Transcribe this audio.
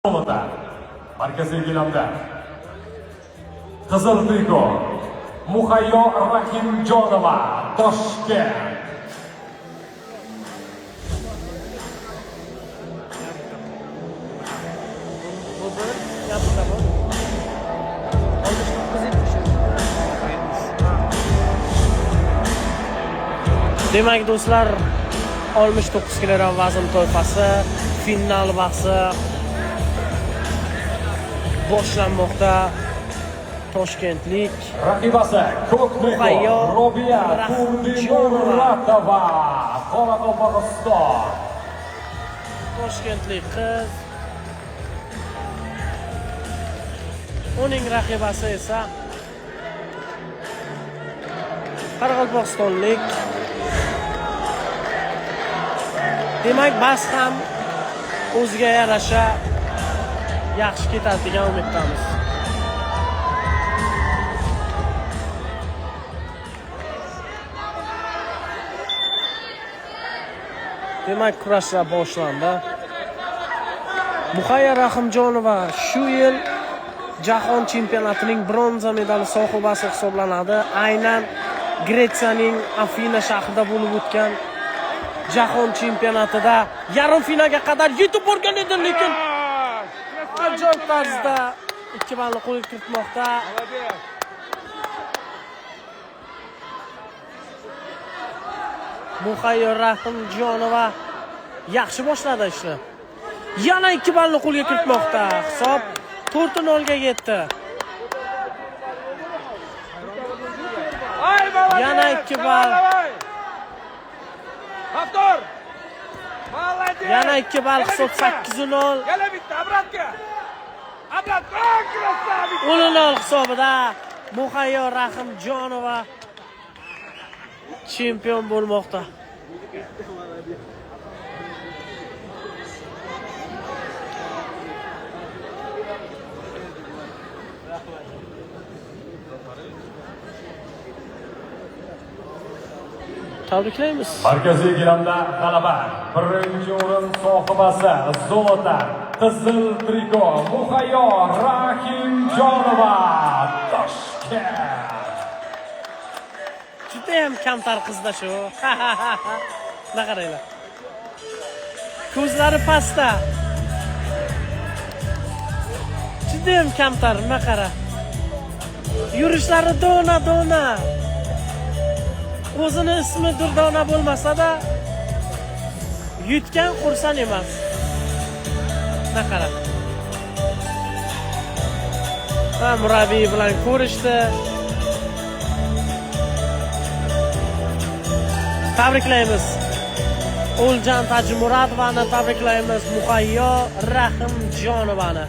Markaziy gilamda qizil triko Muhayyo Rahimjonova, Toshkent. Demak do'stlar, 69 kg vazn toifasi final bahsi boshlanmoqda. Toshkentlik Raqibasi Muhayyo Robiya Turdimuratova, Qoraqalpog'iston. Toshkentlik qiz. Uning raqibasi esa Qoraqalpog'istonlik. Demak, bas ham o'ziga yarasha yaxshi ketadi degan umiddamiz. Demak, kurashlar boshlandi. Muhayyo Rahimjonova shu yil Jahon chempionatining bronza medali sohibasi hisoblanadi. Aynan Gretsiyaning Afina shahrida bo'lib o'tgan Jahon chempionatida yarim finalga qadar yetib borgan edi, lekin ajoyib tarzda 2 ballni qo'lga kiritmoqda. Muhayyo Rahimjonova yaxshi boshladi ishni. Yana 2 ballni qo'lga kiritmoqda. Hisob 4-0 ga yetdi. Yana 2 ball. Yana 2 ball, hisob 8-0. O'linol hisobida Muhayyo Rahimjonova chempion bo'lmoqda. Tabriklaymiz. Markaziy gilamda g'alaba. Birinchi o'rin sohibasi zolota qizil triko Muhayyo Rahimjonova, Toshkent. Juda ham kamtar qizda shu. Na qaranglar. Ko'zlari pastda. Juda ham kamtar, na qara. Yurishlari dona-dona. O'zini ismi Durdona bo'lmasa-da, yutgan qursan emas. Na qara. Va murabbiy bilan ko'rishdi. Tabriklaymiz. O'ljan Tajmuratovani tabriklaymiz. Muhayyo Rahimjonovani.